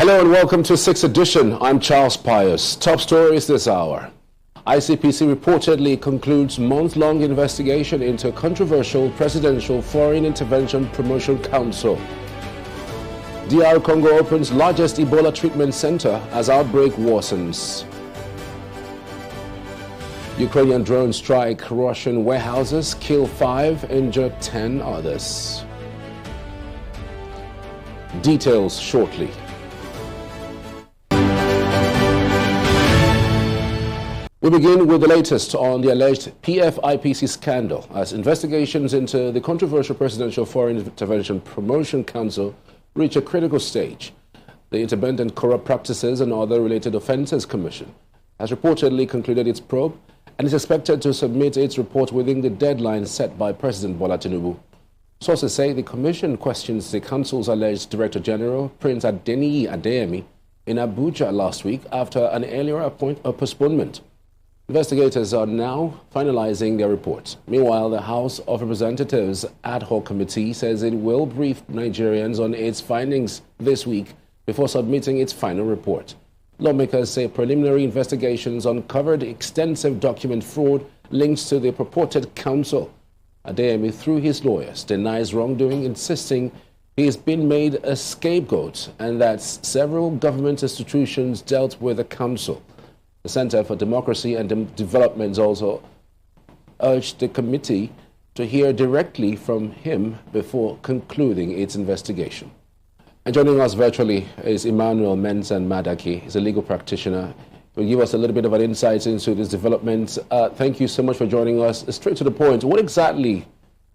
Hello and welcome to 6th edition. I'm Charles Pius. Top stories this hour. ICPC reportedly concludes month-long investigation into controversial Presidential Foreign Intervention Promotion Council. DR Congo opens largest Ebola treatment center as outbreak worsens. Ukrainian drone strike Russian warehouses, kill 5, injure 10 others. Details shortly. We begin with the latest on the alleged PFIPC scandal as investigations into the controversial Presidential Foreign Intervention Promotion Council reach a critical stage. The Independent Corrupt Practices and Other Related Offences Commission has reportedly concluded its probe and is expected to submit its report within the deadline set by President Bola Tinubu. Sources say the commission questions the council's alleged Director General, Prince Adeniyi Adeyemi, in Abuja last week after an earlier postponement. Investigators are now finalizing their report. Meanwhile, the House of Representatives Ad Hoc Committee says it will brief Nigerians on its findings this week before submitting its final report. Lawmakers say preliminary investigations uncovered extensive document fraud linked to the purported council. Adeyemi, through his lawyers, denies wrongdoing, insisting he has been made a scapegoat and that several government institutions dealt with the council. The Center for Democracy and Development also urged the committee to hear directly from him before concluding its investigation. And joining us virtually is Emmanuel Mensah Madaki. He's a legal practitioner. Will give us a little bit of an insight into this development. Thank you so much for joining us. Straight to the point, what exactly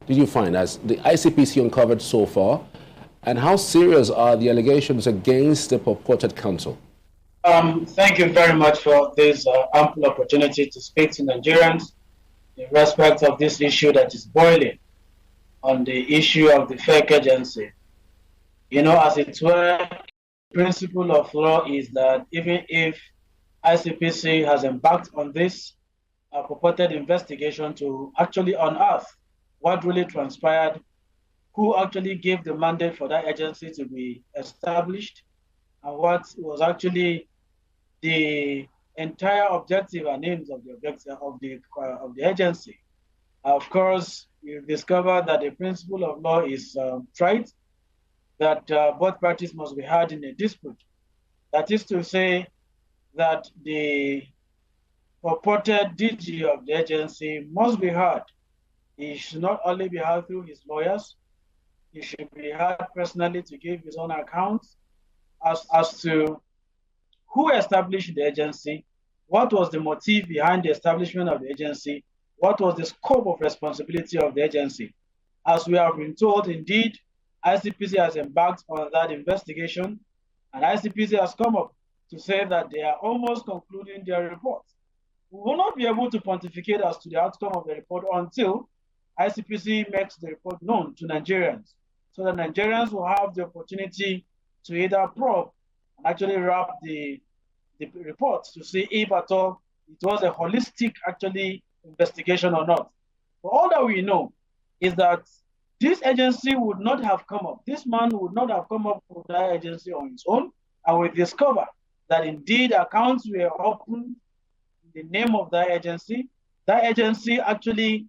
did you find as the ICPC uncovered so far, and how serious are the allegations against the purported council? Thank you very much for this ample opportunity to speak to Nigerians in respect of this issue that is boiling on the issue of the fake agency. You know, as it were, the principle of law is that even if ICPC has embarked on this purported investigation to actually unearth what really transpired, who actually gave the mandate for that agency to be established, and what was actually the entire objective and aims of the objective of the agency. Of course, you discover that the principle of law is tried, that both parties must be heard in a dispute. That is to say that the purported DG of the agency must be heard. He should not only be heard through his lawyers, he should be heard personally to give his own accounts as to who established the agency, what was the motive behind the establishment of the agency, what was the scope of responsibility of the agency. As we have been told, indeed, ICPC has embarked on that investigation, and ICPC has come up to say that they are almost concluding their report. We will not be able to pontificate as to the outcome of the report until ICPC makes the report known to Nigerians, so that Nigerians will have the opportunity to either probe and actually wrap the report to see if at all it was a holistic actually investigation or not. But all that we know is that this agency would not have come up, this man would not have come up with that agency on his own, and we discover that indeed accounts were opened in the name of that agency. That agency actually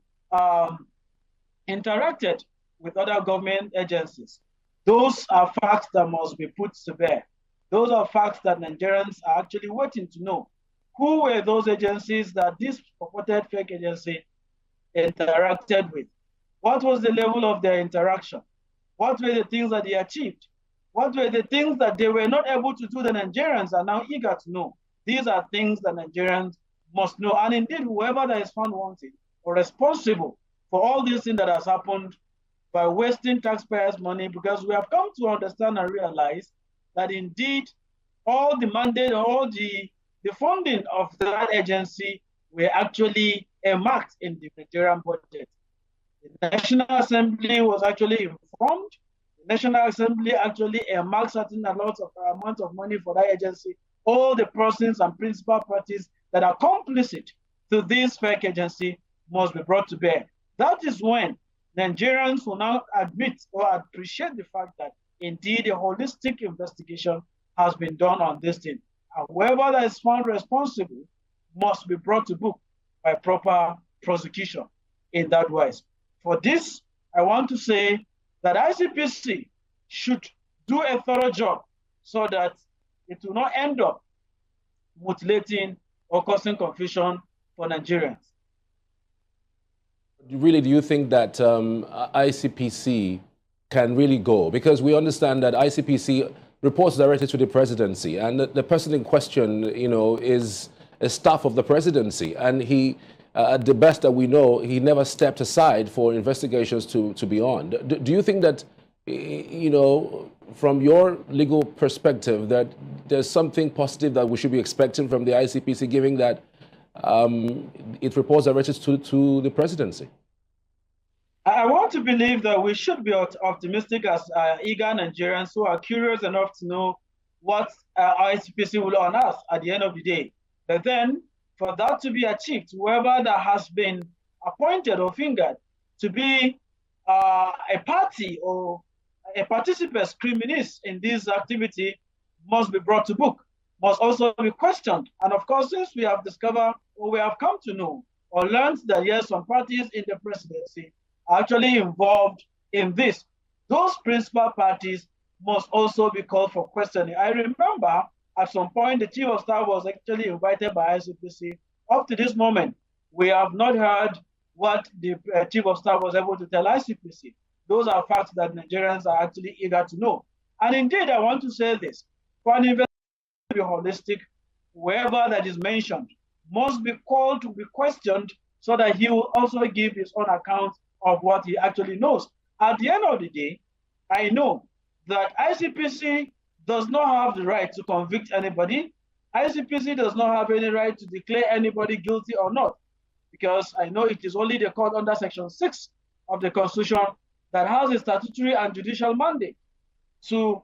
interacted with other government agencies. Those are facts that must be put to bear. Those are facts that Nigerians are actually waiting to know. Who were those agencies that this purported fake agency interacted with? What was the level of their interaction? What were the things that they achieved? What were the things that they were not able to do that Nigerians are now eager to know? These are things that Nigerians must know. And indeed, whoever that is found wanted or responsible for all these things that has happened by wasting taxpayers' money, because we have come to understand and realize that indeed all the mandate, all the funding of that agency were actually earmarked in the Nigerian budget. The National Assembly was actually informed. The National Assembly actually earmarked certain amount of money for that agency. All the persons and principal parties that are complicit to this fake agency must be brought to bear. That is when Nigerians will now admit or appreciate the fact that indeed a holistic investigation has been done on this thing. And whoever that is found responsible must be brought to book by proper prosecution in that wise. For this, I want to say that ICPC should do a thorough job so that it will not end up mutilating or causing confusion for Nigerians. Really, do you think that ICPC can really go? Because we understand that ICPC reports directly to the presidency, and the person in question, is a staff of the presidency, and he, at the best that we know, he never stepped aside for investigations to be on. Do you think that, from your legal perspective, that there's something positive that we should be expecting from the ICPC, given that it reports directly to the presidency? I want to believe that we should be optimistic as eager Nigerians who are curious enough to know what ICPC will unearth at the end of the day. But then, for that to be achieved, whoever that has been appointed or fingered to be a party or a participant criminals in this activity must be brought to book, must also be questioned. And of course, since we have discovered or we have come to know or learned that yes, some parties in the presidency are actually involved in this, those principal parties must also be called for questioning. I remember at some point the chief of staff was actually invited by ICPC. Up to this moment, we have not heard what the chief of staff was able to tell ICPC. Those are facts that Nigerians are actually eager to know. And indeed, I want to say this, for an investigation to be holistic, whoever that is mentioned must be called to be questioned so that he will also give his own account of what he actually knows. At the end of the day, I know that ICPC does not have the right to convict anybody. ICPC does not have any right to declare anybody guilty or not, because I know it is only the court under Section 6 of the Constitution that has a statutory and judicial mandate to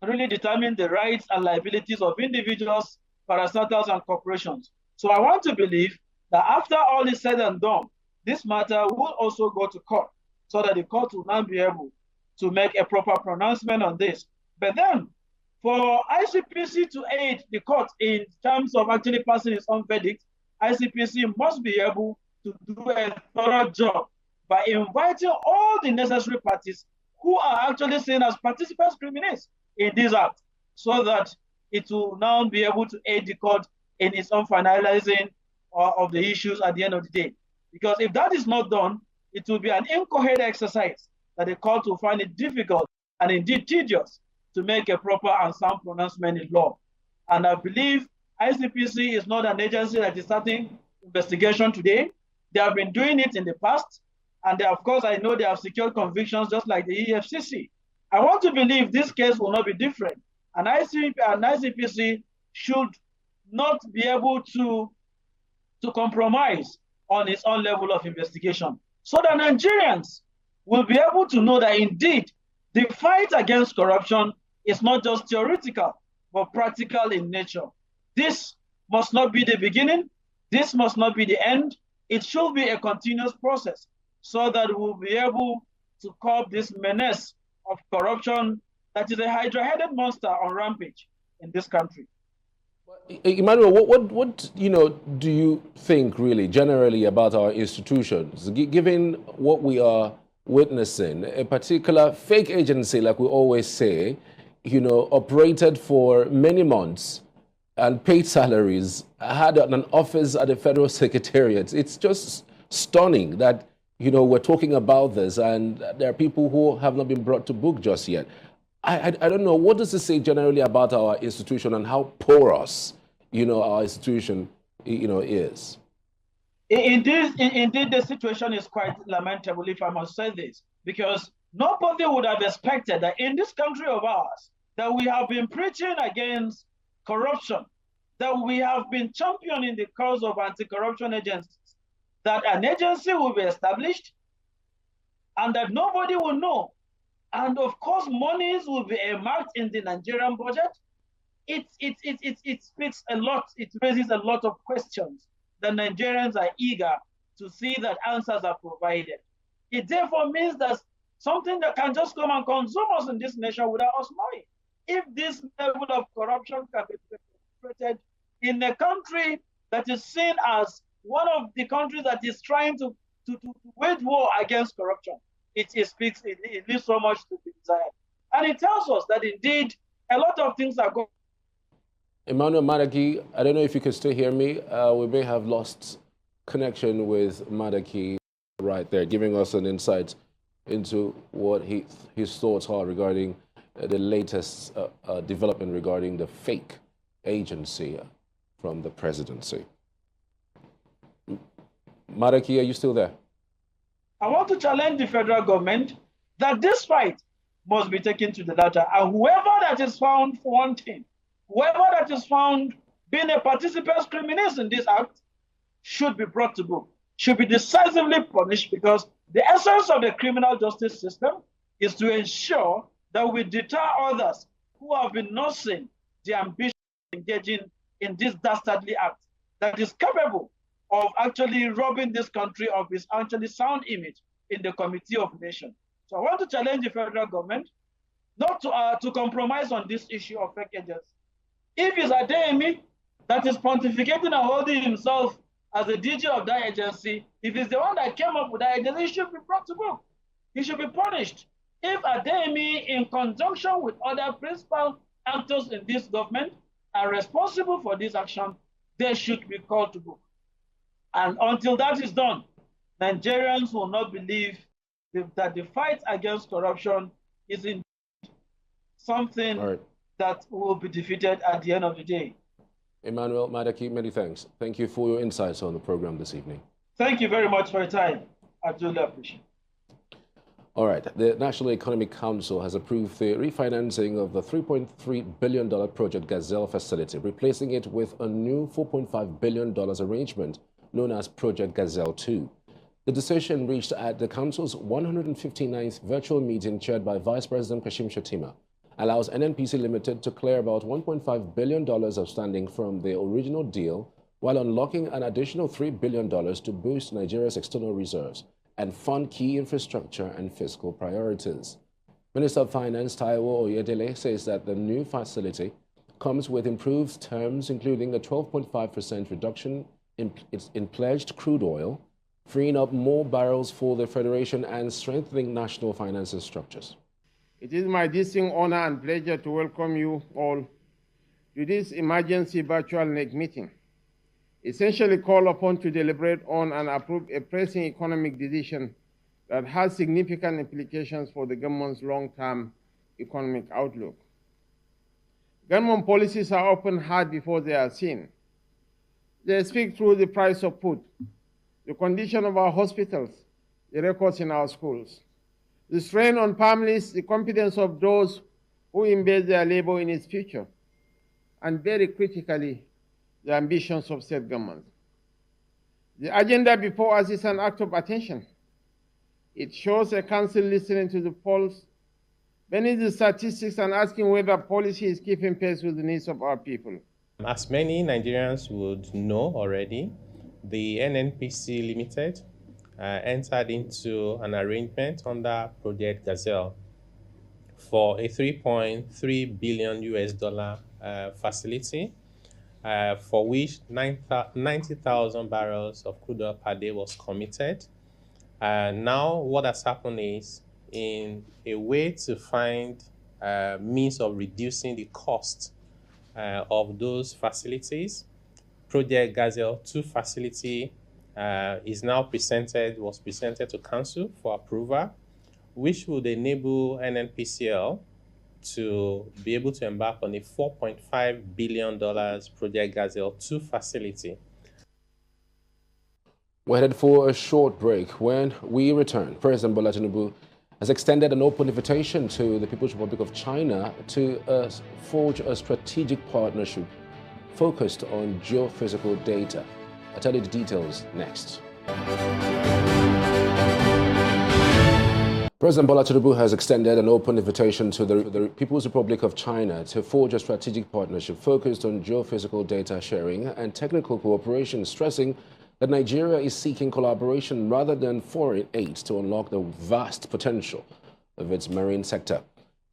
really determine the rights and liabilities of individuals, parastatals, and corporations. So I want to believe that after all is said and done, this matter will also go to court so that the court will now be able to make a proper pronouncement on this. But then, for ICPC to aid the court in terms of actually passing its own verdict, ICPC must be able to do a thorough job by inviting all the necessary parties who are actually seen as participants criminals in this act, so that it will now be able to aid the court in its own finalizing of the issues at the end of the day. Because if that is not done, it will be an incoherent exercise that the court will find it difficult and indeed tedious to make a proper and sound pronouncement in law. And I believe ICPC is not an agency that is starting investigation today. They have been doing it in the past. And they, of course, I know they have secured convictions just like the EFCC. I want to believe this case will not be different. And ICPC should not be able to compromise on its own level of investigation, so that Nigerians will be able to know that indeed the fight against corruption is not just theoretical, but practical in nature. This must not be the beginning. This must not be the end. It should be a continuous process so that we'll be able to curb this menace of corruption that is a hydra-headed monster on rampage in this country. Emmanuel, what do you think really generally about our institutions, given what we are witnessing? A particular fake agency, like we always say, operated for many months and paid salaries, had an office at the Federal Secretariat. It's just stunning that, we're talking about this and there are people who have not been brought to book just yet. I don't know, what does it say generally about our institution and how porous, our institution, is? Indeed, the situation is quite lamentable, if I must say this, because nobody would have expected that in this country of ours, that we have been preaching against corruption, that we have been championing the cause of anti-corruption agencies, that an agency will be established and that nobody will know. And of course, monies will be earmarked in the Nigerian budget. It speaks a lot, it raises a lot of questions that Nigerians are eager to see that answers are provided. It therefore means that something that can just come and consume us in this nation without us knowing. if this level of corruption can be perpetrated in a country that is seen as one of the countries that is trying to wage war against corruption, it leaves so much to be desired. And it tells us that indeed a lot of things are going. Emmanuel Madaki, I don't know if you can still hear me. We may have lost connection with Madaki right there, giving us an insight into what his thoughts are regarding the latest development regarding the fake agency from the presidency. Madaki, are you still there? I want to challenge the federal government that this fight must be taken to the latter, and whoever that is found wanting, whoever that is found being a participant criminal in this act should be brought to book, should be decisively punished, because the essence of the criminal justice system is to ensure that we deter others who have been nursing the ambition of engaging in this dastardly act that is capable of actually robbing this country of its actually sound image in the Committee of Nations. So I want to challenge the federal government not to compromise on this issue of fake agents. If it's Adeyemi that is pontificating and holding himself as the DG of that agency, if he's the one that came up with that agency, he should be brought to book. He should be punished. If Adeyemi, in conjunction with other principal actors in this government, are responsible for this action, they should be called to book. And until that is done, Nigerians will not believe that the fight against corruption is in something that will be defeated at the end of the day. Emmanuel Madaki, many thanks. Thank you for your insights on the program this evening. Thank you very much for your time. I truly appreciate it. All right. The National Economic Council has approved the refinancing of the $3.3 billion Project Gazelle facility, replacing it with a new $4.5 billion arrangement known as Project Gazelle Two. The decision reached at the Council's 159th virtual meeting chaired by Vice President Kashim Shettima allows NNPC Limited to clear about $1.5 billion outstanding from the original deal while unlocking an additional $3 billion to boost Nigeria's external reserves and fund key infrastructure and fiscal priorities. Minister of Finance Taiwo Oyedele says that the new facility comes with improved terms, including a 12.5% reduction in pledged crude oil, freeing up more barrels for the Federation and strengthening national financial structures. It is my distinct honor and pleasure to welcome you all to this emergency virtual NEC meeting, essentially called upon to deliberate on and approve a pressing economic decision that has significant implications for the government's long-term economic outlook. Government policies are often heard before they are seen. They speak through the price of food, the condition of our hospitals, the records in our schools, the strain on families, the confidence of those who embed their labor in its future, and very critically, the ambitions of state governments. The agenda before us is an act of attention. It shows a council listening to the polls, beneath the statistics, and asking whether policy is keeping pace with the needs of our people. As many Nigerians would know already, the NNPC Limited entered into an arrangement under Project Gazelle for a $3.3 billion facility, for which 90,000 barrels of crude oil per day was committed. Now what has happened is, in a way to find means of reducing the cost of those facilities, Project Gazelle Two facility was presented to Council for approval, which would enable NNPCL to be able to embark on a $4.5 billion Project Gazelle Two facility. We're headed for a short break. When we return, President Bola Tinubu has extended an open invitation to the People's Republic of China to forge a strategic partnership focused on geophysical data. I'll tell you the details next. President Bola Tinubu has extended an open invitation to the People's Republic of China to forge a strategic partnership focused on geophysical data sharing and technical cooperation, stressing that Nigeria is seeking collaboration rather than foreign aid to unlock the vast potential of its marine sector.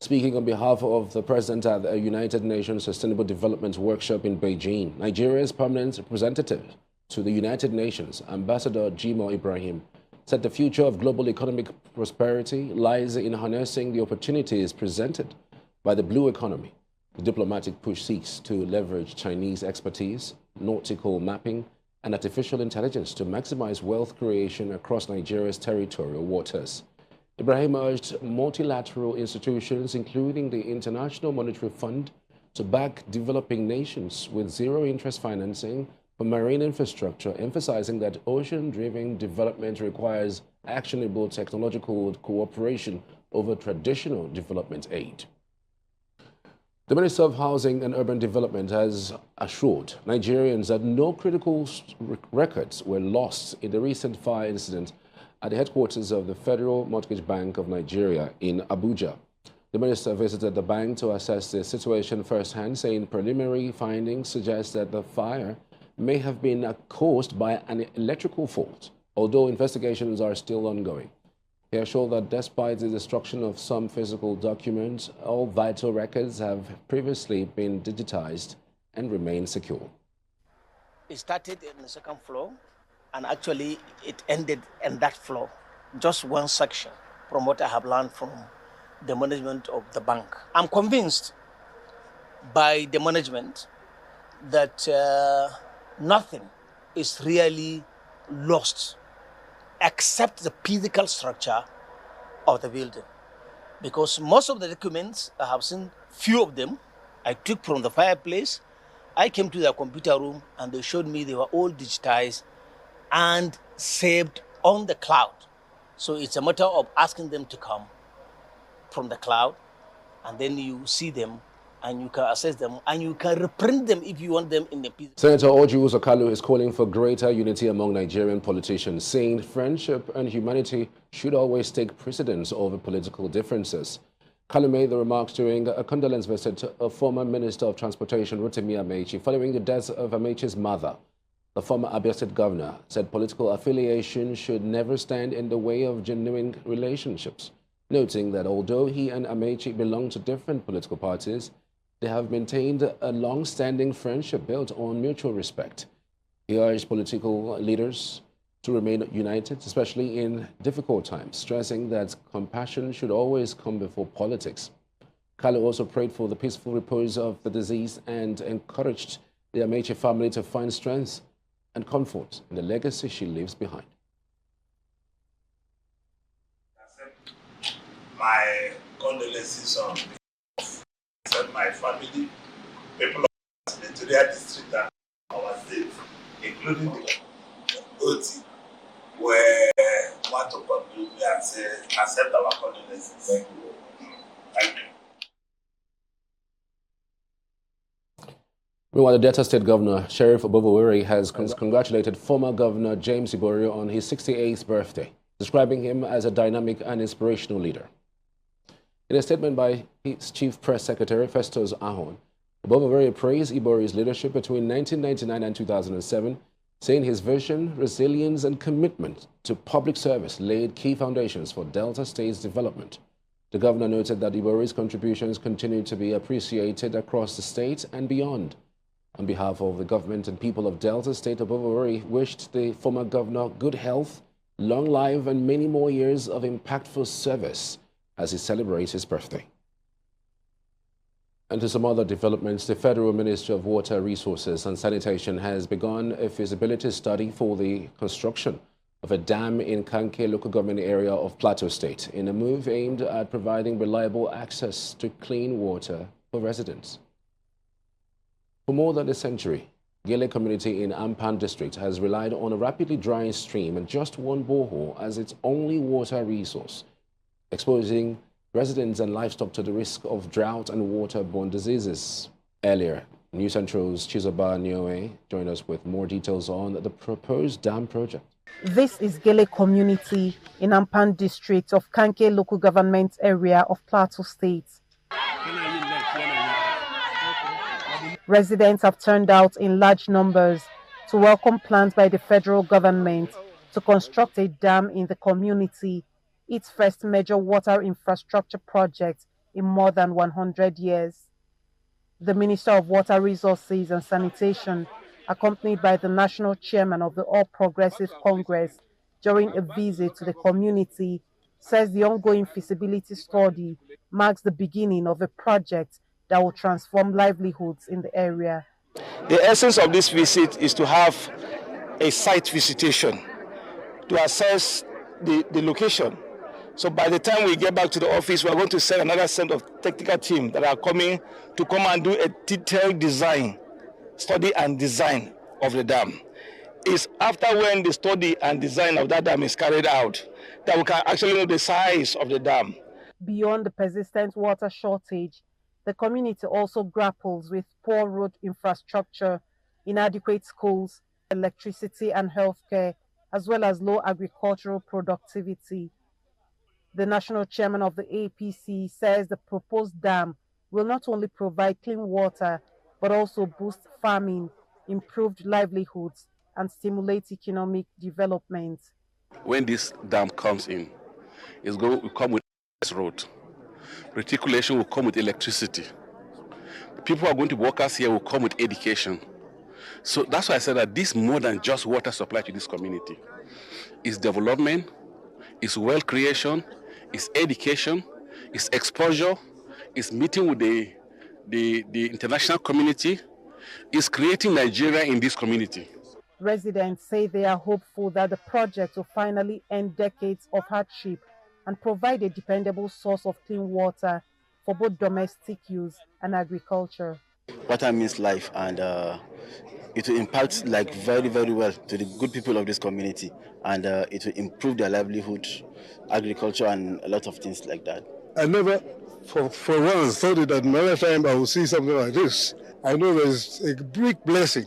Speaking on behalf of the President at the United Nations Sustainable Development Workshop in Beijing, Nigeria's permanent representative to the United Nations, Ambassador Jimoh Ibrahim, said the future of global economic prosperity lies in harnessing the opportunities presented by the blue economy. The diplomatic push seeks to leverage Chinese expertise, nautical mapping, and artificial intelligence to maximize wealth creation across Nigeria's territorial waters. Ibrahim urged multilateral institutions, including the International Monetary Fund, to back developing nations with zero-interest financing for marine infrastructure, emphasizing that ocean-driven development requires actionable technological cooperation over traditional development aid. The Minister of Housing and Urban Development has assured Nigerians that no critical records were lost in the recent fire incident at the headquarters of the Federal Mortgage Bank of Nigeria in Abuja. The minister visited the bank to assess the situation firsthand, saying preliminary findings suggest that the fire may have been caused by an electrical fault, although investigations are still ongoing. He assured that despite the destruction of some physical documents, all vital records have previously been digitized and remain secure. It started in the second floor, and actually it ended in that floor, just one section from what I have learned from the management of the bank. I'm convinced by the management that nothing is really lost except the physical structure of the building. Because most of the documents, I have seen few of them, I took from the fireplace. I came to their computer room and they showed me they were all digitized and saved on the cloud. So it's a matter of asking them to come from the cloud, and then you see them and you can assess them and you can reprint them if you want them in the piece. Senator Orji Uzakalu is calling for greater unity among Nigerian politicians, saying friendship and humanity should always take precedence over political differences. Kalu made the remarks during a condolence visit to a former Minister of Transportation, Rotimi Amechi, following the death of Amechi's mother. The former Abia State governor said political affiliation should never stand in the way of genuine relationships, noting that although he and Amechi belong to different political parties, they have maintained a long-standing friendship built on mutual respect. He urged political leaders to remain united, especially in difficult times, stressing that compassion should always come before politics. Kalu also prayed for the peaceful repose of the deceased and encouraged the Amechi family to find strength and comfort in the legacy she leaves behind. My condolences on my family, people of the Nigeria district and our state, including the OT, where want to conclude and say, accept our condolences. Thank you. Thank you. Meanwhile, the Delta State Governor, Sheriff Oboweri, has congratulated former Governor James Iborio on his 68th birthday, describing him as a dynamic and inspirational leader. In a statement by his Chief Press Secretary, Festus Ahon, Oboweri praised Iborio's leadership between 1999 and 2007, saying his vision, resilience, and commitment to public service laid key foundations for Delta State's development. The governor noted that Iborio's contributions continue to be appreciated across the state and beyond. On behalf of the government and people of Delta State, Oboweri wished the former governor good health, long life, and many more years of impactful service as he celebrates his birthday. And to some other developments, the Federal Ministry of Water Resources and Sanitation has begun a feasibility study for the construction of a dam in Kanke local government area of Plateau State in a move aimed at providing reliable access to clean water for residents. For more than a century, Gele community in Ampan district has relied on a rapidly drying stream and just one borehole as its only water resource, exposing residents and livestock to the risk of drought and waterborne diseases. Earlier, News Central's Chizoba Nyoe joined us with more details on the proposed dam project. This is Gele community in Ampan district of Kanke local government area of Plateau State. Residents have turned out in large numbers to welcome plans by the federal government to construct a dam in the community, its first major water infrastructure project in more than 100 years. The Minister of Water Resources and Sanitation, accompanied by the national chairman of the All Progressive Congress during a visit to the community, says the ongoing feasibility study marks the beginning of a project that will transform livelihoods in the area. The essence of this visit is to have a site visitation to assess the location. So by the time we get back to the office, we're going to send another set of technical team that are coming to come and do a detailed design, study and design of the dam. It's after when the study and design of that dam is carried out that we can actually know the size of the dam. Beyond the persistent water shortage, the community also grapples with poor road infrastructure, inadequate schools, electricity and healthcare, as well as low agricultural productivity. The national chairman of the APC says the proposed dam will not only provide clean water, but also boost farming, improved livelihoods, and stimulate economic development. When this dam comes in, it's going to come with road. Reticulation will come with electricity. People who are going to work us here will come with education. So that's why I said that this more than just water supply to this community. It's development, it's wealth creation, it's education, it's exposure, it's meeting with the international community, it's creating Nigeria in this community. Residents say they are hopeful that the project will finally end decades of hardship and provide a dependable source of clean water for both domestic use and agriculture. Water means life, and it will impact very, very well to the good people of this community, and it will improve their livelihood, agriculture, and a lot of things like that. I never, for once, thought that another time I will see something like this. I know there's a big blessing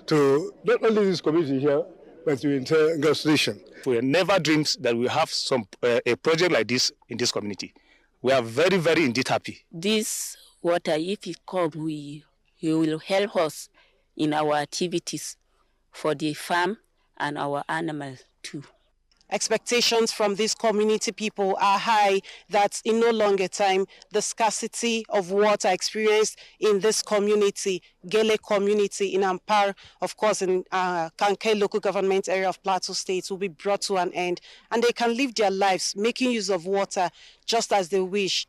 to not only this community here, but to the entire nation. We never dreamed that we have a project like this in this community. We are very, very indeed happy. This water, if it comes, it will help us in our activities for the farm and our animals too. Expectations from these community people are high that in no longer time, the scarcity of water experienced in this community, Gele community in Ampar, of course in Kanke local government area of Plateau State, will be brought to an end, and they can live their lives making use of water just as they wish.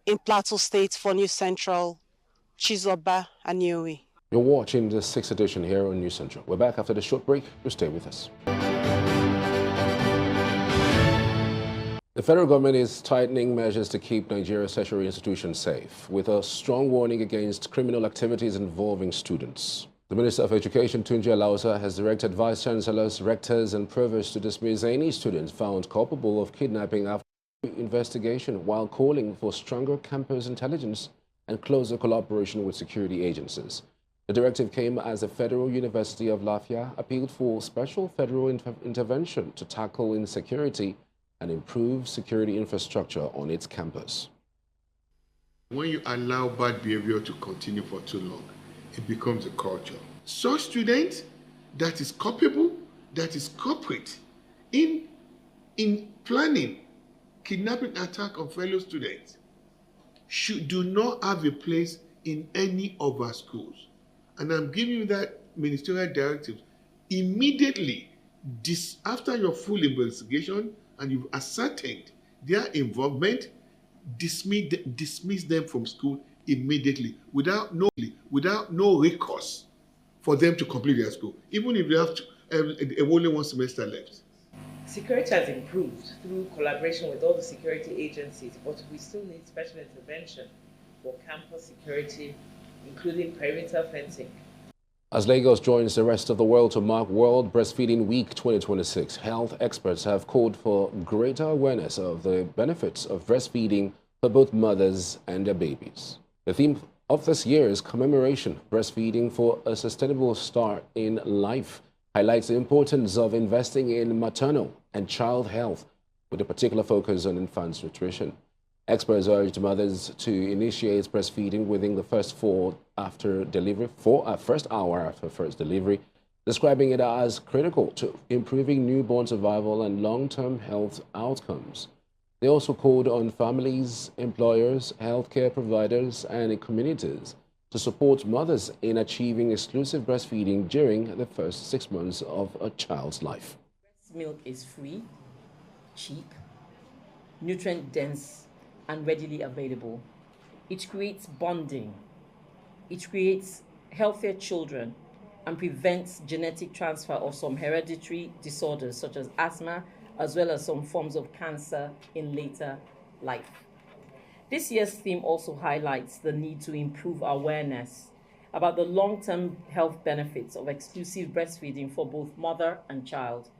In Plateau State for News Central, Chizoba Aniowi. You're watching the 6th edition here on News Central. We're back after the short break. You stay with us. The federal government is tightening measures to keep Nigeria's tertiary institutions safe, with a strong warning against criminal activities involving students. The Minister of Education, Tunji Alausa, has directed vice chancellors, rectors, and provosts to dismiss any students found culpable of kidnapping after investigation, while calling for stronger campus intelligence and closer collaboration with security agencies. The directive came as the Federal University of Lafia appealed for special federal intervention to tackle insecurity and improve security infrastructure on its campus. When you allow bad behavior to continue for too long, it becomes a culture. Such student that is culpable, that is culprit in planning kidnapping attack on fellow students do not have a place in any of our schools. And I'm giving you that ministerial directive. Immediately, after your full investigation, and you've ascertained their involvement, dismiss them from school immediately without no recourse for them to complete their school, even if they have only one semester left. Security has improved through collaboration with all the security agencies, but we still need special intervention for campus security, including perimeter fencing. As Lagos joins the rest of the world to mark World Breastfeeding Week 2026, health experts have called for greater awareness of the benefits of breastfeeding for both mothers and their babies. The theme of this year's commemoration, Breastfeeding for a Sustainable Start in Life, highlights the importance of investing in maternal and child health, with a particular focus on infants' nutrition. Experts urged mothers to initiate breastfeeding within the first hour after first delivery, describing it as critical to improving newborn survival and long-term health outcomes. They also called on families, employers, healthcare providers, and communities to support mothers in achieving exclusive breastfeeding during the first 6 months of a child's life. Breast milk is free, cheap, nutrient-dense, and readily available. It creates bonding. It creates healthier children and prevents genetic transfer of some hereditary disorders such as asthma, as well as some forms of cancer in later life. This year's theme also highlights the need to improve awareness about the long-term health benefits of exclusive breastfeeding for both mother and child.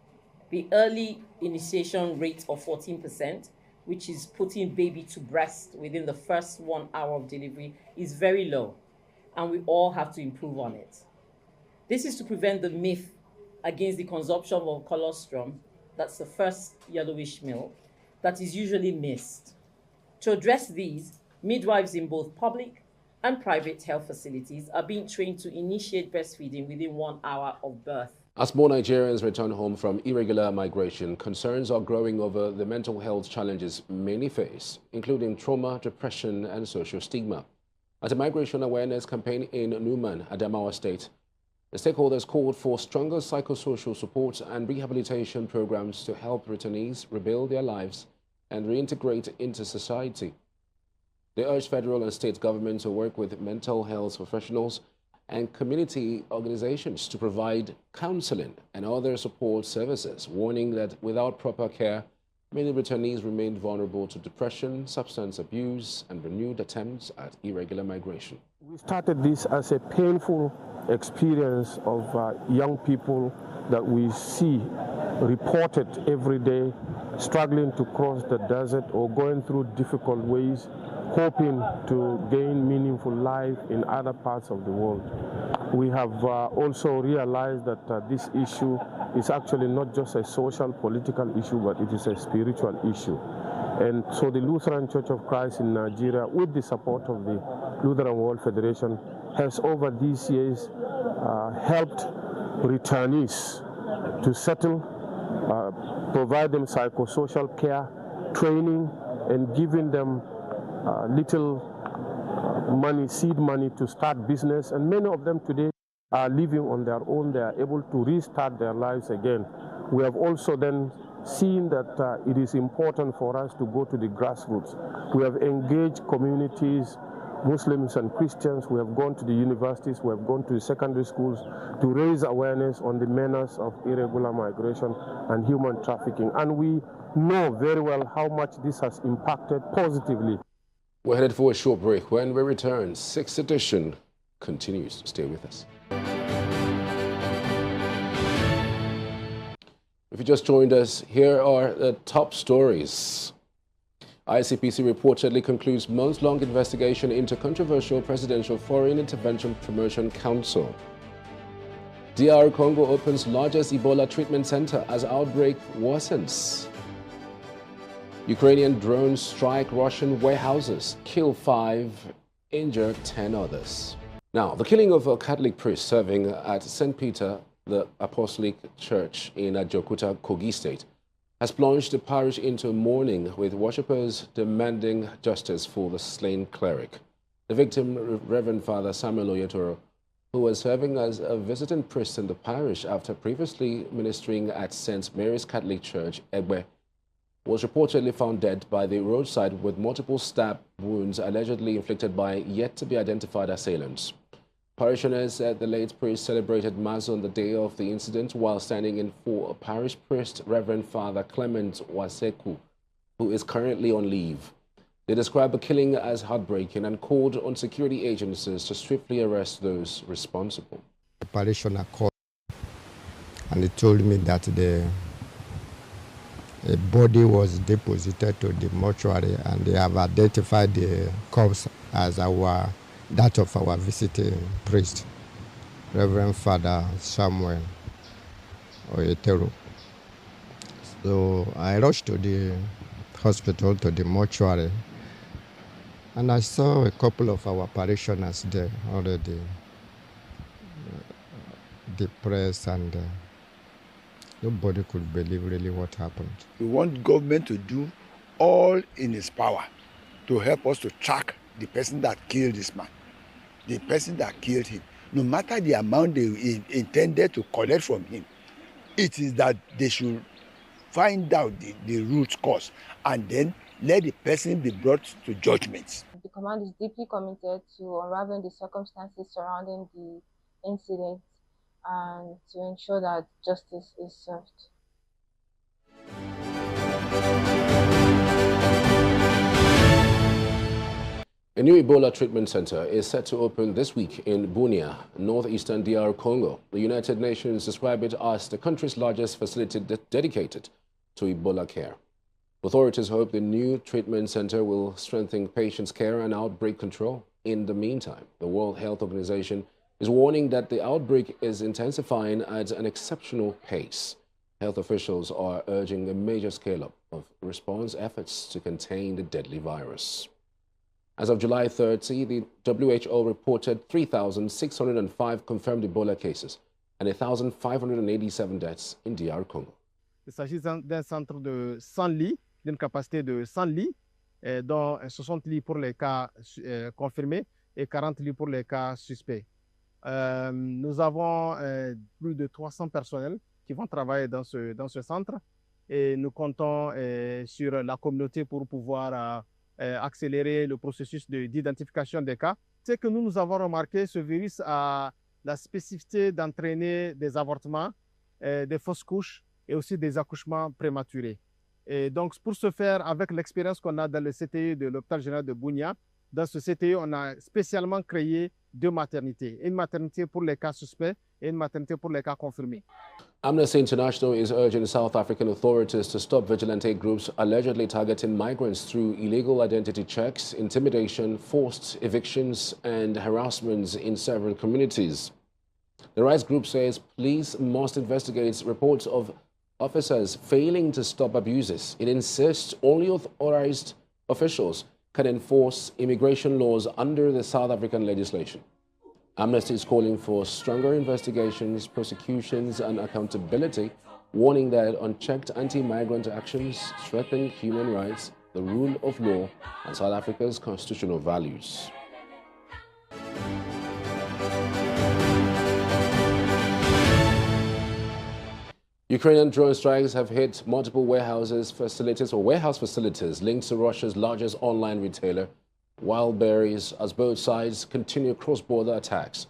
The early initiation rate of 14%, which is putting baby to breast within the first 1 hour of delivery, is very low, and we all have to improve on it. This is to prevent the myth against the consumption of colostrum, that's the first yellowish milk, that is usually missed. To address these, midwives in both public and private health facilities are being trained to initiate breastfeeding within 1 hour of birth. As more Nigerians return home from irregular migration, concerns are growing over the mental health challenges many face, including trauma, depression, and social stigma. At a migration awareness campaign in Numan, Adamawa State, the stakeholders called for stronger psychosocial support and rehabilitation programs to help returnees rebuild their lives and reintegrate into society. They urged federal and state governments to work with mental health professionals and community organizations to provide counseling and other support services, warning that without proper care, many returnees remain vulnerable to depression, substance abuse, and renewed attempts at irregular migration. We started this as a painful experience of young people that we see reported every day struggling to cross the desert or going through difficult ways, hoping to gain meaningful life in other parts of the world. We have also realized that this issue is actually not just a social, political issue, but it is a spiritual issue. And so the Lutheran Church of Christ in Nigeria, with the support of the Lutheran World Federation, has over these years helped returnees to settle, provide them psychosocial care, training, and giving them little money, seed money to start business. And many of them today are living on their own. They are able to restart their lives again. We have also then seen that it is important for us to go to the grassroots. We have engaged communities, Muslims and Christians. We have gone to the universities, we have gone to the secondary schools to raise awareness on the menace of irregular migration and human trafficking. And we know very well how much this has impacted positively. We're headed for a short break. When we return, 6th edition continues. Stay with us. If you just joined us, here are the top stories. ICPC reportedly concludes months-long investigation into controversial Presidential Foreign Intervention Promotion Council. DR Congo opens largest Ebola treatment center as outbreak worsens. Ukrainian drones strike Russian warehouses, kill 5, injure 10 others. Now, the killing of a Catholic priest serving at St. Peter, the Apostolic Church in Ajokuta, Kogi State, has plunged the parish into mourning, with worshippers demanding justice for the slain cleric. The victim, Reverend Father Samuel Oyetoro, who was serving as a visiting priest in the parish after previously ministering at St. Mary's Catholic Church, Egbe, was reportedly found dead by the roadside with multiple stab wounds allegedly inflicted by yet-to-be-identified assailants. Parishioners said the late priest celebrated Mass on the day of the incident while standing in for a parish priest, Reverend Father Clement Waseku, who is currently on leave. They described the killing as heartbreaking and called on security agencies to swiftly arrest those responsible. The parishioner called and he told me that a body was deposited to the mortuary and they have identified the corpse as that of our visiting priest, Reverend Father Samuel Oyetele. So I rushed to the hospital, to the mortuary, and I saw a couple of our parishioners there already depressed, and nobody could believe really what happened. We want government to do all in his power to help us to track the person that killed this man, the person that killed him. No matter the amount they intended to collect from him, it is that they should find out the root cause and then let the person be brought to judgment. The command is deeply committed to unraveling the circumstances surrounding the incident and to ensure that justice is served. A new Ebola treatment center is set to open this week in Bunia, northeastern DR Congo. The United Nations described it as the country's largest facility dedicated to Ebola care. Authorities hope the new treatment center will strengthen patients' care and outbreak control. In the meantime, the World Health Organization is warning that the outbreak is intensifying at an exceptional pace. Health officials are urging a major scale-up of response efforts to contain the deadly virus. As of July 30, the WHO reported 3,605 confirmed Ebola cases and 1,587 deaths in DR Congo. Il s'agit d'un centre de 100 lits, d'une capacité de 100 lits, dont 60 lits pour les cas confirmés et 40 lits pour les cas suspects. Nous avons plus de 300 personnels qui vont travailler dans ce centre et nous comptons sur la communauté pour pouvoir accélérer le processus d'identification des cas. C'est que nous avons remarqué, ce virus a la spécificité d'entraîner des avortements, des fausses couches et aussi des accouchements prématurés. Et donc, pour ce faire, avec l'expérience qu'on a dans le CTI de l'hôpital général de Bunia, dans ce CTI, on a spécialement créé 2 maternités. Une maternité pour les cas suspects et une maternité pour les cas confirmés. Amnesty International is urging South African authorities to stop vigilante groups allegedly targeting migrants through illegal identity checks, intimidation, forced evictions, and harassments in several communities. The rights group says police must investigate reports of officers failing to stop abuses. It insists only authorized officials can enforce immigration laws under the South African legislation. Amnesty is calling for stronger investigations, prosecutions, and accountability, warning that unchecked anti-migrant actions threaten human rights, the rule of law, and South Africa's constitutional values. Ukrainian drone strikes have hit multiple warehouse facilities linked to Russia's largest online retailer, Wildberries, as both sides continue cross-border attacks.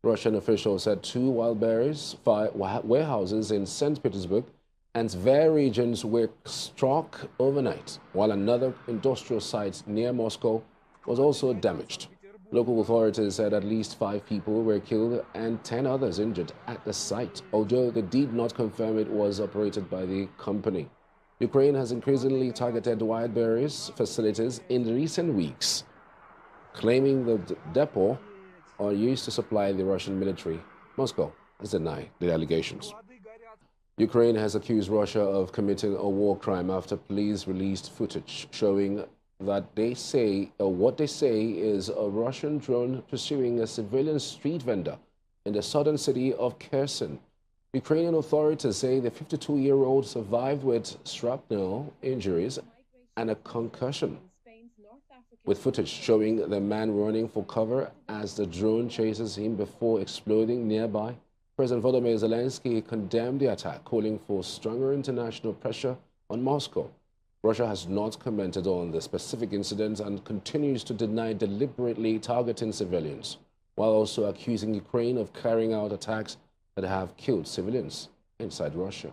Russian officials said 2 Wildberries warehouses in St. Petersburg and Tver regions were struck overnight, while another industrial site near Moscow was also damaged. Local authorities said at least 5 people were killed and 10 others injured at the site, although they did not confirm it was operated by the company. Ukraine has increasingly targeted Wildberries facilities in recent weeks, claiming the depot are used to supply the Russian military. Moscow has denied the allegations. Ukraine has accused Russia of committing a war crime after police released footage showing that what they say is a Russian drone pursuing a civilian street vendor in the southern city of Kherson. Ukrainian authorities say the 52-year-old survived with shrapnel injuries and a concussion, with footage showing the man running for cover as the drone chases him before exploding nearby. President Volodymyr Zelensky condemned the attack, calling for stronger international pressure on Moscow. Russia has not commented on the specific incident and continues to deny deliberately targeting civilians, while also accusing Ukraine of carrying out attacks that have killed civilians inside Russia.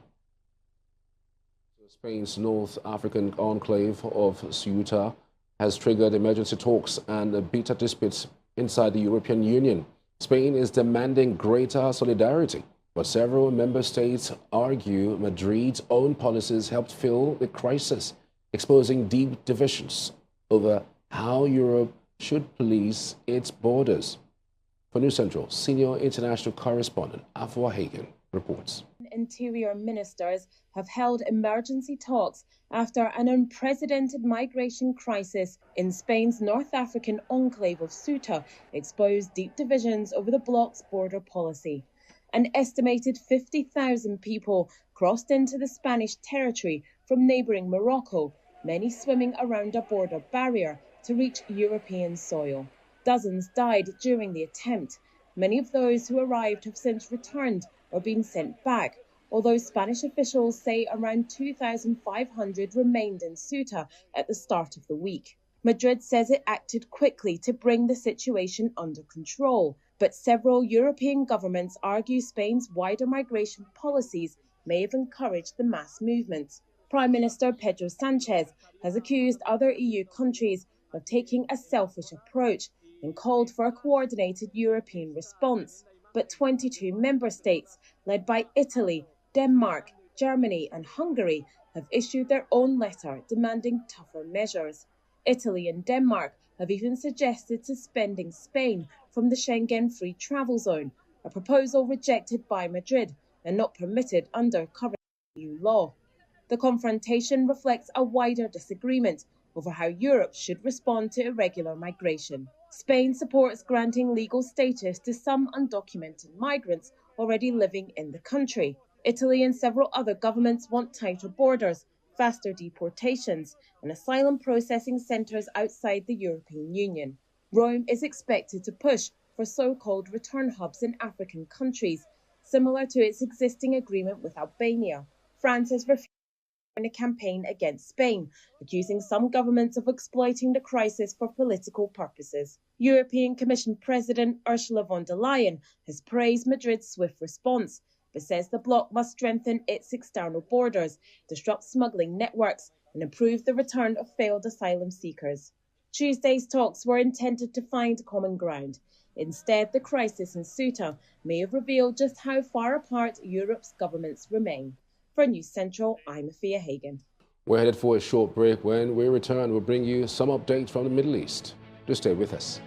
Spain's North African enclave of Ceuta has triggered emergency talks and bitter disputes inside the European Union. Spain is demanding greater solidarity, but several member states argue Madrid's own policies helped fuel the crisis, exposing deep divisions over how Europe should police its borders. For News Central, senior international correspondent Afua Hagen reports. Interior ministers have held emergency talks after an unprecedented migration crisis in Spain's North African enclave of Ceuta exposed deep divisions over the bloc's border policy. An estimated 50,000 people crossed into the Spanish territory from neighbouring Morocco, many swimming around a border barrier to reach European soil. Dozens died during the attempt. Many of those who arrived have since returned or been sent back, although Spanish officials say around 2,500 remained in Ceuta at the start of the week. Madrid says it acted quickly to bring the situation under control, but several European governments argue Spain's wider migration policies may have encouraged the mass movement. Prime Minister Pedro Sanchez has accused other EU countries of taking a selfish approach and called for a coordinated European response. But 22 member states, led by Italy, Denmark, Germany and Hungary, have issued their own letter demanding tougher measures. Italy and Denmark have even suggested suspending Spain from the Schengen free travel zone, a proposal rejected by Madrid and not permitted under current EU law. The confrontation reflects a wider disagreement over how Europe should respond to irregular migration. Spain supports granting legal status to some undocumented migrants already living in the country. Italy and several other governments want tighter borders, faster deportations, and asylum processing centres outside the European Union. Rome is expected to push for so-called return hubs in African countries, similar to its existing agreement with Albania. France has refused in a campaign against Spain, accusing some governments of exploiting the crisis for political purposes. European Commission President Ursula von der Leyen has praised Madrid's swift response, but says the bloc must strengthen its external borders, disrupt smuggling networks, and improve the return of failed asylum seekers. Tuesday's talks were intended to find common ground. Instead, the crisis in Ceuta may have revealed just how far apart Europe's governments remain. For News Central, I'm Afia Hagen. We're headed for a short break. When we return, we'll bring you some updates from the Middle East. Do stay with us.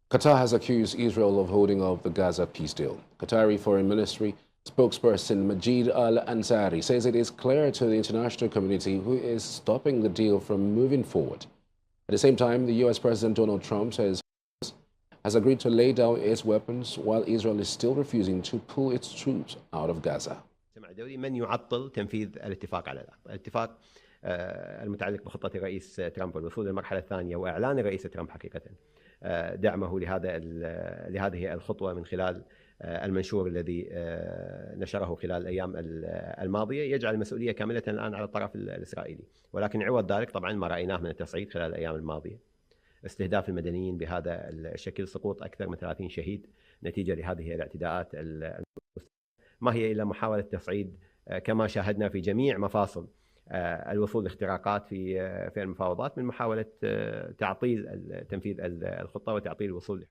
Qatar has accused Israel of holding up the Gaza peace deal. Qatari Foreign Ministry spokesperson Majid Al-Ansari says it is clear to the international community who is stopping the deal from moving forward. At the same time, the U.S. President Donald Trump says has agreed to lay down its weapons while Israel is still refusing to pull its troops out of Gaza. من يعطل تنفيذ الاتفاق على الاتفاق المتعلق بخطة الرئيس ترامب والوصول للمرحلة الثانية وإعلان الرئيس ترامب حقيقة دعمه لهذه الخطوة من خلال المنشور الذي نشره خلال الأيام الماضية يجعل المسؤولية كاملة الآن على الطرف الإسرائيلي، ولكن عوض ذلك طبعا ما رأيناه من التصعيد خلال الأيام الماضية، استهداف المدنيين بهذا الشكل، سقوط أكثر من 30 شهيد نتيجة لهذه الاعتداءات، ما هي إلا محاولة تصعيد كما شاهدنا في جميع مفاصل الوصول لاختراقات في المفاوضات من محاولة تعطيل تنفيذ الخطة وتعطيل الوصول.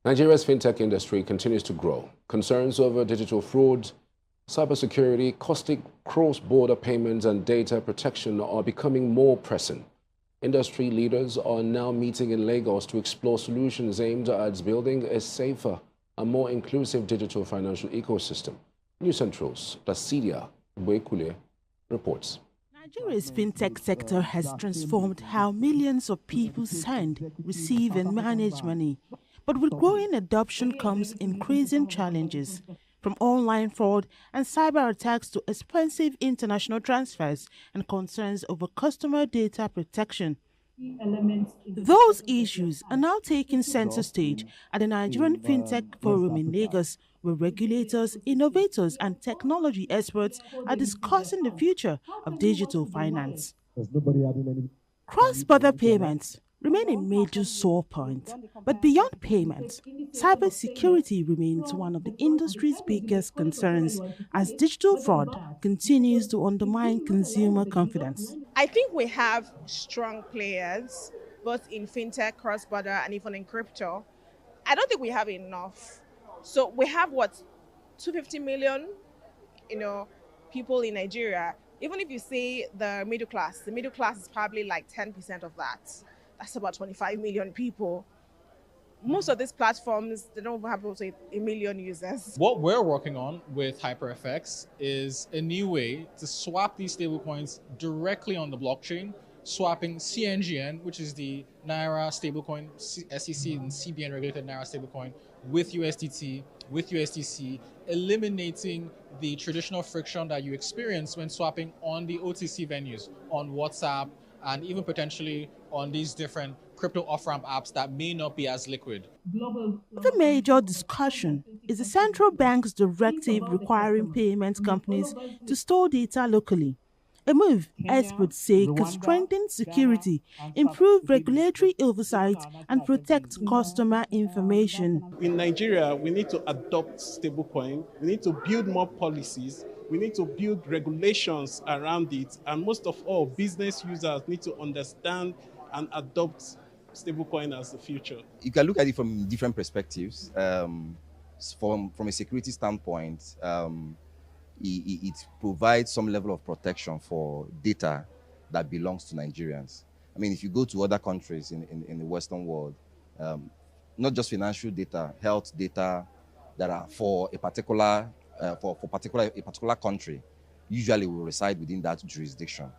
Nigeria's fintech industry continues to grow. Concerns over digital fraud, cybersecurity, caustic cross-border payments and data protection are becoming more pressing. Industry leaders are now meeting in Lagos to explore solutions aimed at building a safer and more inclusive digital financial ecosystem. News Central's Placidia Mbekule reports. Nigeria's fintech sector has transformed how millions of people send, receive and manage money. But with growing adoption comes increasing challenges, from online fraud and cyber attacks to expensive international transfers and concerns over customer data protection. Those issues are now taking center stage at the Nigerian Fintech Forum in Lagos, where regulators, innovators and technology experts are discussing the future of digital finance. Cross-border payments remain a major sore point, but beyond payments, cybersecurity remains one of the industry's biggest concerns as digital fraud continues to undermine consumer confidence. I think we have strong players, both in fintech, cross-border, and even in crypto. I don't think we have enough. So we have, 250 million, people in Nigeria. Even if you say the middle class is probably like 10% of that. That's about 25 million people. Most of these platforms, they don't have also 1 million users. What we're working on with HyperFX is a new way to swap these stablecoins directly on the blockchain, swapping CNGN, which is the Naira stablecoin, SEC and CBN regulated Naira stablecoin, with USDT with USDC, eliminating the traditional friction that you experience when swapping on the OTC venues, on WhatsApp, and even potentially on these different crypto off-ramp apps that may not be as liquid. The major discussion is the central bank's directive requiring payment companies to store data locally. A move experts say could strengthen security, improve regulatory oversight, and protect customer information. In Nigeria, we need to adopt stablecoin. We need to build more policies. We need to build regulations around it. And most of all, business users need to understand and adopt stablecoin as the future. You can look at it from different perspectives. From a security standpoint, it provides some level of protection for data that belongs to Nigerians. I mean, if you go to other countries in the Western world, not just financial data, health data that are for a particular country, usually will reside within that jurisdiction.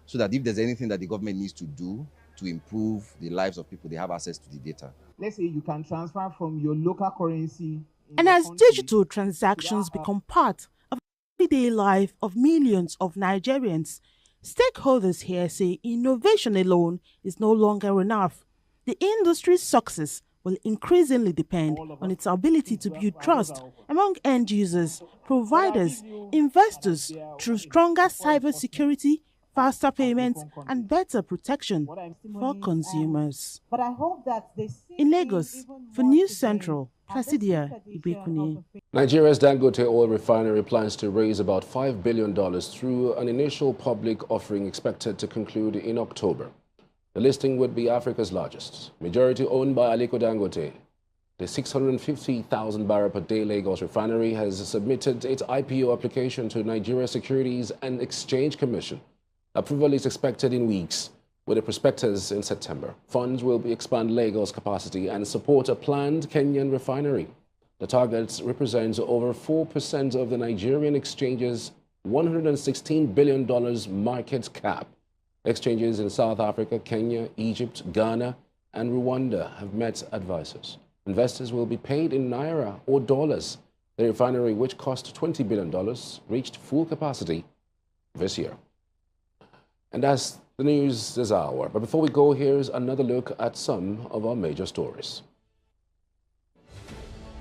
So that if there's anything that the government needs to do to improve the lives of people, they have access to the data. Let's say you can transfer from your local currency. And as digital transactions become part of the everyday life of millions of Nigerians, stakeholders here say innovation alone is no longer enough. The industry's success will increasingly depend on its ability to build trust among end users, providers, investors through stronger cybersecurity, faster payments, and better protection for consumers. But I hope that in Lagos, for News Central, Placidia Ibekune. Nigeria's Dangote oil refinery plans to raise about $5 billion through an initial public offering expected to conclude in October. The listing would be Africa's largest, majority owned by Aliko Dangote. The 650,000 barrel per day Lagos refinery has submitted its IPO application to Nigeria Securities and Exchange Commission. Approval is expected in weeks, with a prospectus in September. Funds will expand Lagos capacity and support a planned Kenyan refinery. The target represents over 4% of the Nigerian exchange's $116 billion market cap. Exchanges in South Africa, Kenya, Egypt, Ghana, and Rwanda have met advisors. Investors will be paid in naira or dollars. The refinery, which cost $20 billion, reached full capacity this year. And that's the news this hour. But before we go, here's another look at some of our major stories.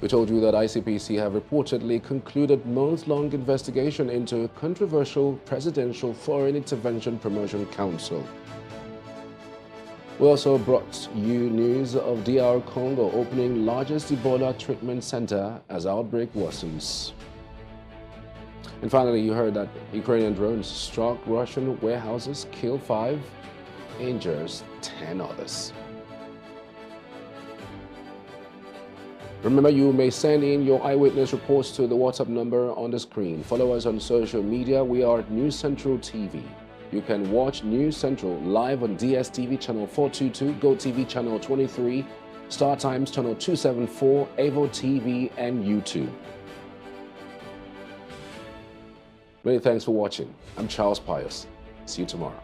We told you that ICPC have reportedly concluded month-long investigation into controversial Presidential Foreign Intervention Promotion Council. We also brought you news of DR Congo opening largest Ebola treatment center as outbreak worsens. And finally, you heard that Ukrainian drones struck Russian warehouses, killed 5, injures 10 others. Remember, you may send in your eyewitness reports to the WhatsApp number on the screen. Follow us on social media. We are at News Central TV. You can watch News Central live on DSTV channel 422, GoTV channel 23, Star Times channel 274, Evo TV, and YouTube. Many thanks for watching. I'm Charles Pius. See you tomorrow.